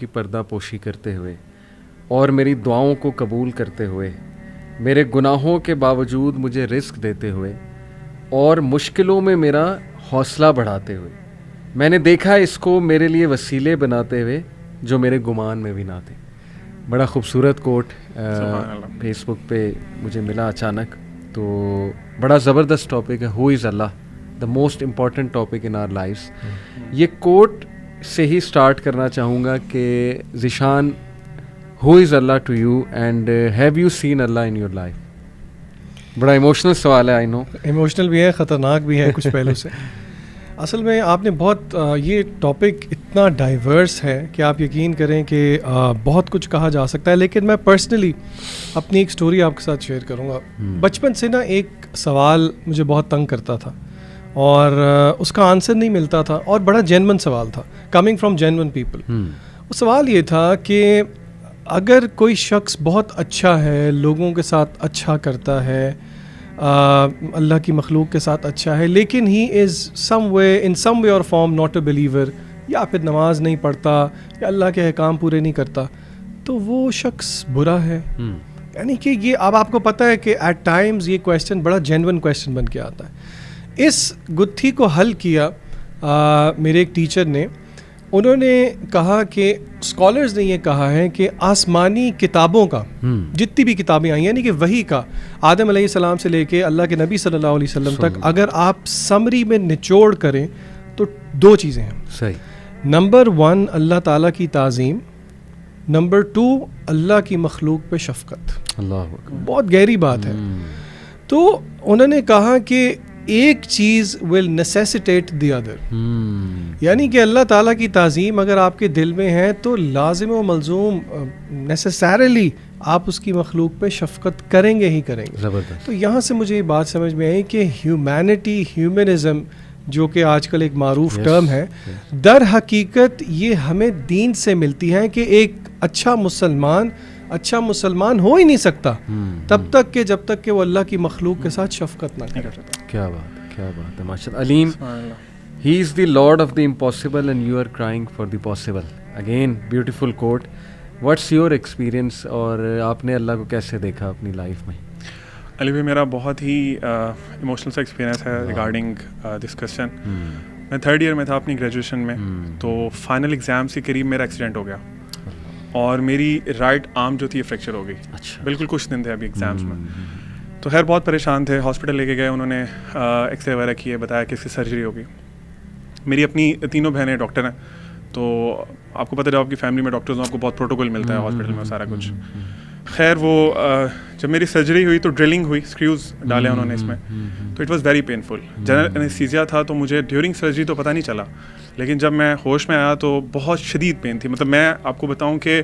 کی پردہ پوشی کرتے ہوئے اور میری دعاؤں کو قبول کرتے ہوئے، میرے گناہوں کے باوجود مجھے رزق دیتے ہوئے اور مشکلوں میں میرا حوصلہ بڑھاتے ہوئے، میں نے دیکھا اس کو میرے لیے وسیلے بناتے ہوئے جو میرے گمان میں بھی نہ تھے. بڑا خوبصورت کوٹ فیس بک پہ مجھے ملا اچانک. تو بڑا زبردست ٹاپک ہے، ہو از اللہ، the most important topic in our lives. یہ کوٹ سے ہی سٹارٹ کرنا چاہوں گا کہ ذیشان، ہو از اللہ to you and have you seen اللہ ان یور لائف؟ بڑا ایموشنل سوال ہے، آئی نو. ایموشنل بھی ہے، خطرناک بھی ہے کچھ پہلو سے. اصل میں آپ نے بہت یہ ٹاپک اتنا ڈائیورس ہے کہ آپ یقین کریں کہ بہت کچھ کہا جا سکتا ہے، لیکن میں پرسنلی اپنی ایک سٹوری آپ کے ساتھ شیئر کروں گا. بچپن سے نا ایک سوال مجھے بہت تنگ کرتا تھا اور اس کا آنسر نہیں ملتا تھا، اور بڑا جینون سوال تھا، کمنگ فرام جینون پیپل. وہ سوال یہ تھا کہ اگر کوئی شخص بہت اچھا ہے، لوگوں کے ساتھ اچھا کرتا ہے، اللہ کی مخلوق کے ساتھ اچھا ہے، لیکن ہی از سم وے ان سم وے اور فارم ناٹ اے بلیور، یا پھر نماز نہیں پڑھتا یا اللہ کے احکام پورے نہیں کرتا، تو وہ شخص برا ہے. یعنی کہ یہ اب آپ کو پتہ ہے کہ ایٹ ٹائمز یہ کویسچن بڑا جینون کویسچن بن کے آتا ہے. اس گتھی کو حل کیا میرے ایک ٹیچر نے. انہوں نے کہا کہ اسکالرز نے یہ کہا ہے کہ آسمانی کتابوں کا جتنی بھی کتابیں آئی، یعنی کہ وحی کا، آدم علیہ السلام سے لے کے اللہ کے نبی صلی اللہ علیہ وسلم تک، اگر آپ سمری میں نچوڑ کریں تو دو چیزیں ہیں. صحیح. نمبر 1 اللہ تعالیٰ کی تعظیم، نمبر 2 اللہ کی مخلوق پہ شفقت. اللہ بہت گہری بات ہے. تو انہوں نے کہا کہ ایک چیز ول نیسیسیٹیٹ دی ادر، یعنی کہ اللہ تعالیٰ کی تعظیم اگر آپ کے دل میں ہے تو لازم و ملزوم نیسیسریلی آپ اس کی مخلوق پہ شفقت کریں گے ہی کریں گے. تو یہاں سے مجھے یہ بات سمجھ میں آئی کہ ہیومینٹی، ہیومنزم، جو کہ آج کل ایک معروف ٹرم ہے، در حقیقت یہ ہمیں دین سے ملتی ہے کہ ایک اچھا مسلمان ہو ہی نہیں سکتا تب تک کہ جب تک کہ وہ اللہ کی مخلوق کے ساتھ شفقت نہ کرے. کیا بات، کیا بات ہے، ماشاء اللہ. Aleem, he is the lord of the impossible and you are crying for the possible. Again beautiful quote. What's your experience, اور آپ نے اللہ کو کیسے دیکھا اپنی لائف میں؟ علی بھائی، میرا بہت ہی ایموشنل سا ایکسپیرینس ہے ریگارڈنگ دس کویسچن. میں 3rd ایئر میں تھا اپنی گریجویشن میں، تو فائنل ایگزامس کے قریب میرا ایکسیڈنٹ ہو گیا اور میری رائٹ آرم جو تھی فریکچر ہو گئی. بالکل کچھ دن تھے ابھی ایگزامس میں. تو خیر بہت پریشان تھے، ہاسپٹل لے کے گئے، انہوں نے ایکس رے وغیرہ کیے، بتایا کہ اس کی سرجری ہوگی. میری اپنی 3 بہنیں ڈاکٹر ہیں، تو آپ کو پتہ ہے جب آپ کی فیملی میں ڈاکٹرز ہوں آپ کو بہت پروٹوکول ملتا ہے ہاسپٹل میں سارا کچھ. خیر وہ جب میری سرجری ہوئی تو ڈرلنگ ہوئی، اسکریوز ڈالے انہوں نے اس میں، تو it was very painful. General anaesthesia تھا تو مجھے ڈیورنگ سرجری تو پتہ نہیں چلا، لیکن جب میں ہوش میں آیا تو بہت شدید پین تھی. مطلب میں آپ کو بتاؤں کہ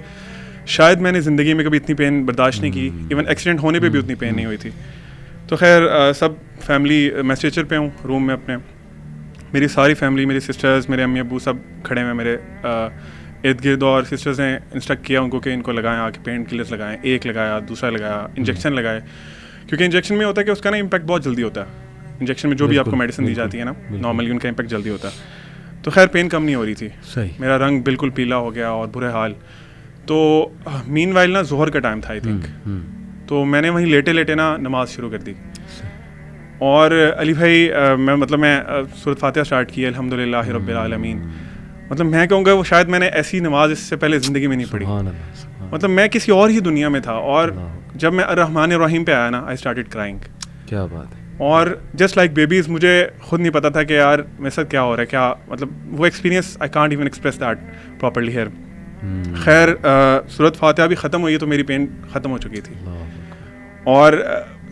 شاید میں نے زندگی میں کبھی اتنی پین برداشت نہیں کی، ایون ایکسیڈنٹ ہونے پہ بھی اتنی پین نہیں ہوئی تھی. تو خیر سب فیملی، میں اسٹریچر پہ ہوں روم میں اپنے، میری ساری فیملی، میری سسٹرز، میرے امی ابو سب کھڑے ہوئے میرے ارد گرد، اور سسٹرز نے انسٹرکٹ کیا ان کو کہ ان کو لگائیں، آ کے پین کلرز لگائیں. ایک لگایا، دوسرا لگایا، انجیکشن لگائے، کیونکہ انجیکشن میں ہوتا ہے کہ اس کا نا امپیکٹ بہت جلدی ہوتا ہے. انجیکشن میں جو بھی آپ کو میڈیسن دی جاتی ہے نا نارملی ان کا امپیکٹ جلدی ہوتا ہے. تو خیر پین کم نہیں ہو رہی تھی، میرا رنگ بالکل پیلا ہو گیا اور برے حال. تو مین وائل نا ظہر کا ٹائم تھا آئی تھنک، تو میں نے وہیں لیٹے لیٹے نا نماز شروع کر دی. اور علی بھائی میں سورۃ فاتحہ اسٹارٹ کی، الحمدللہ رب العالمین. مطلب میں کہوں گا وہ شاید میں نے ایسی نماز اس سے پہلے زندگی میں نہیں پڑھی. مطلب میں کسی اور ہی دنیا میں تھا، اور جب میں الرحمن الرحیم پہ آیا نا آئی اسٹارٹڈ کرائنگ. کیا بات ہے. اور جسٹ لائک بیبیز، مجھے خود نہیں پتا تھا کہ یار میرے ساتھ کیا ہو رہا ہے، کیا مطلب وہ experience I can't even express that properly here. خیر سورۃ فاتحہ بھی ختم ہوئی تو میری پین ختم ہو چکی تھی، اور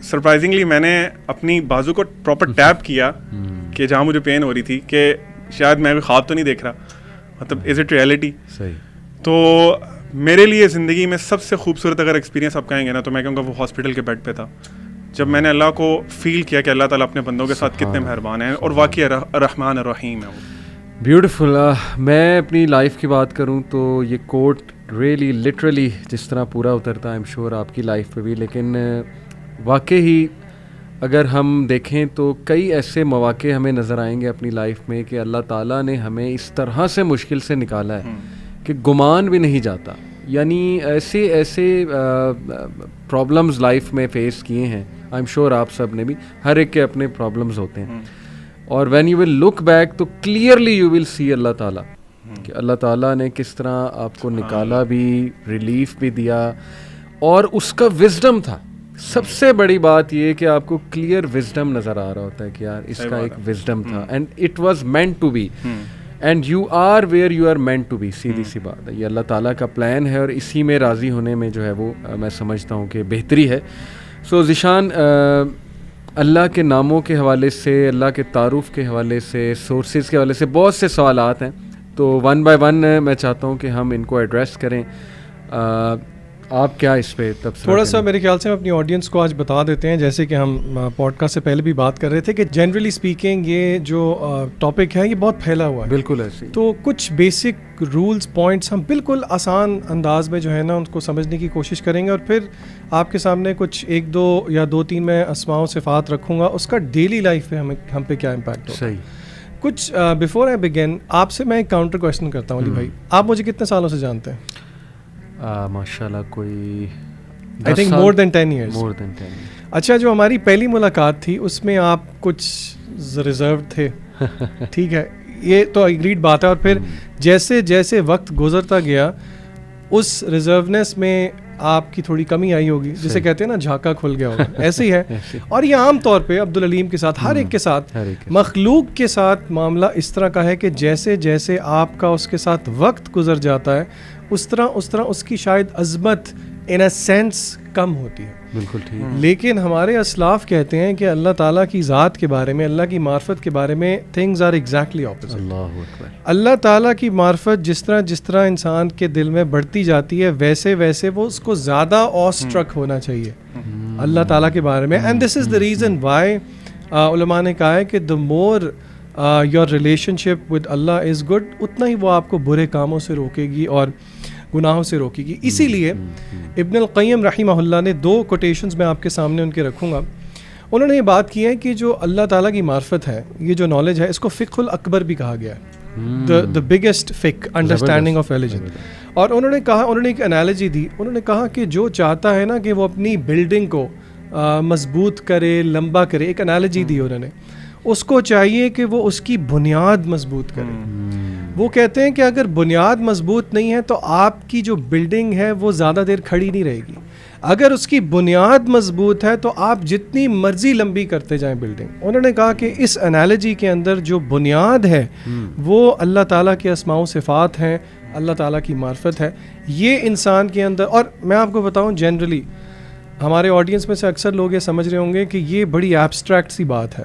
سرپرائزنگلی میں نے اپنی بازو کو پراپر ٹیپ کیا کہ جہاں مجھے پین ہو رہی تھی، کہ شاید میں خواب تو نہیں دیکھ رہا، مطلب از اٹ ریئلٹی. تو میرے لیے زندگی میں سب سے خوبصورت اگر ایکسپیرینس آپ کہیں گے نا تو میں کہوں گا وہ ہاسپٹل کے بیڈ پہ تھا، جب میں نے اللہ کو فیل کیا کہ اللہ تعالیٰ اپنے بندوں کے ساتھ کتنے مہربان ہیں اور واقعی الرحمن الرحیم ہے. وہ بیوٹیفل. میں اپنی لائف کی بات کروں تو یہ کوٹ ریئلی لٹرلی جس طرح پورا اترتا ہے، آئی ایم شیور آپ کی لائف پہ بھی، لیکن واقعی اگر ہم دیکھیں تو کئی ایسے مواقع ہمیں نظر آئیں گے اپنی لائف میں کہ اللہ تعالیٰ نے ہمیں اس طرح سے مشکل سے نکالا ہے کہ گمان بھی نہیں جاتا. یعنی ایسے پرابلمز لائف میں فیس کیے ہیں, آئی ایم شیور آپ سب نے بھی, ہر ایک کے اپنے پرابلمز ہوتے ہیں, اور when you will look back تو clearly you will see Allah تعالیٰ کہ اللہ تعالیٰ نے کس طرح آپ کو نکالا بھی, ریلیف بھی دیا, اور اس کا وزڈم تھا. سب سے بڑی بات یہ کہ آپ کو کلیئر وزڈم نظر آ رہا ہوتا ہے کہ یار اس کا ایک وزڈم تھا, and it was meant to be, and you are where you are meant to be. سیدھی سی بات ہے, یہ اللہ تعالیٰ کا پلان ہے, اور اسی میں راضی ہونے میں جو ہے وہ میں سمجھتا ہوں کہ بہتری ہے. سو ذیشان, اللہ کے ناموں کے حوالے سے, اللہ کے تعارف کے حوالے سے, سورسز کے حوالے سے بہت سے سوالات ہیں, تو ون بائی ون میں چاہتا ہوں کہ ہم ان کو ایڈریس کریں. آپ کیا اس پہ تبصرہ تھوڑا سا میرے خیال سے ہم اپنی آڈینس کو آج بتا دیتے ہیں, جیسے کہ ہم پوڈ کاسٹ سے پہلے بھی بات کر رہے تھے کہ جنرلی اسپیکنگ یہ جو ٹاپک ہے یہ بہت پھیلا ہوا ہے. بالکل ایسے, تو کچھ بیسک رولز پوائنٹس ہم بالکل آسان انداز میں جو ہے نا ان کو سمجھنے کی کوشش کریں گے, اور پھر آپ کے سامنے کچھ 1-2 یا 2-3 میں اسماء و صفات رکھوں گا, اس کا ڈیلی لائف پہ ہم پہ کیا امپیکٹ ہوگا. صحیح. کچھ بیفور آئی بگن آپ سے میں ایک کاؤنٹر کویشچن کرتا ہوں علی بھائی, آپ مجھے کتنے سالوں سے جانتے ہیں؟ ماشاء اللہ کوئی I think more than 10 years. More than 10 years. اچھا, جو ہماری پہلی ملاقات تھی اس میں آپ کچھ ریزرو تھے, ٹھیک ہے, یہ تو اگریڈ بات ہے, اور پھر جیسے جیسے وقت گزرتا گیا اس ریزرونیس میں آپ کی تھوڑی کمی آئی ہوگی, جسے کہتے ہیں نا جھاکا کھل گیا ہوگا, ایسے ہی ہے. اور یہ عام طور پہ عبدالعلیم کے ساتھ, ہر ایک کے ساتھ, مخلوق کے ساتھ معاملہ اس طرح کا ہے کہ جیسے جیسے آپ کا اس کے ساتھ وقت گزر جاتا ہے اس طرح اس کی شاید عظمت ان اے سینس کم ہوتی ہے. بالکل ٹھیک. لیکن ہمارے اسلاف کہتے ہیں کہ اللہ تعالیٰ کی ذات کے بارے میں, اللہ کی معرفت کے بارے میں تھنگز آر ایگزیکٹلی اپوزٹ. اللہ اکبر. اللہ تعالیٰ کی معرفت جس طرح انسان کے دل میں بڑھتی جاتی ہے ویسے ویسے وہ اس کو زیادہ آ اسٹرک ہونا چاہیے اللہ تعالیٰ کے بارے میں. And this is the reason why علماء نے کہا ہے کہ the more your relationship with اللہ از گڈ, اتنا ہی وہ آپ کو برے کاموں سے روکے گی اور گناہوں سے روکے گی. اسی لیے ابن القیم رحمہ اللہ نے 2 کوٹیشنز میں آپ کے سامنے ان کے رکھوں گا. انہوں نے یہ بات کی ہے کہ جو اللہ تعالیٰ کی معرفت ہے, یہ جو نالج ہے, اس کو فقہ الاکبر بھی کہا گیا ہے, the biggest fiqh understanding of religion. اور انہوں نے ایک انالوجی دی. انہوں نے کہا کہ جو چاہتا ہے نا کہ وہ اپنی بلڈنگ کو مضبوط کرے, لمبا کرے, ایک انالوجی دی انہوں نے, اس کو چاہیے کہ وہ اس کی بنیاد مضبوط کرے. وہ کہتے ہیں کہ اگر بنیاد مضبوط نہیں ہے تو آپ کی جو بلڈنگ ہے وہ زیادہ دیر کھڑی نہیں رہے گی. اگر اس کی بنیاد مضبوط ہے تو آپ جتنی مرضی لمبی کرتے جائیں بلڈنگ. انہوں نے کہا کہ اس انالوجی کے اندر جو بنیاد ہے وہ اللہ تعالیٰ کے اسماء و صفات ہیں, اللہ تعالیٰ کی معرفت ہے. یہ انسان کے اندر, اور میں آپ کو بتاؤں جنرلی ہمارے آڈینس میں سے اکثر لوگ یہ سمجھ رہے ہوں گے کہ یہ بڑی ایبسٹریکٹ سی بات ہے,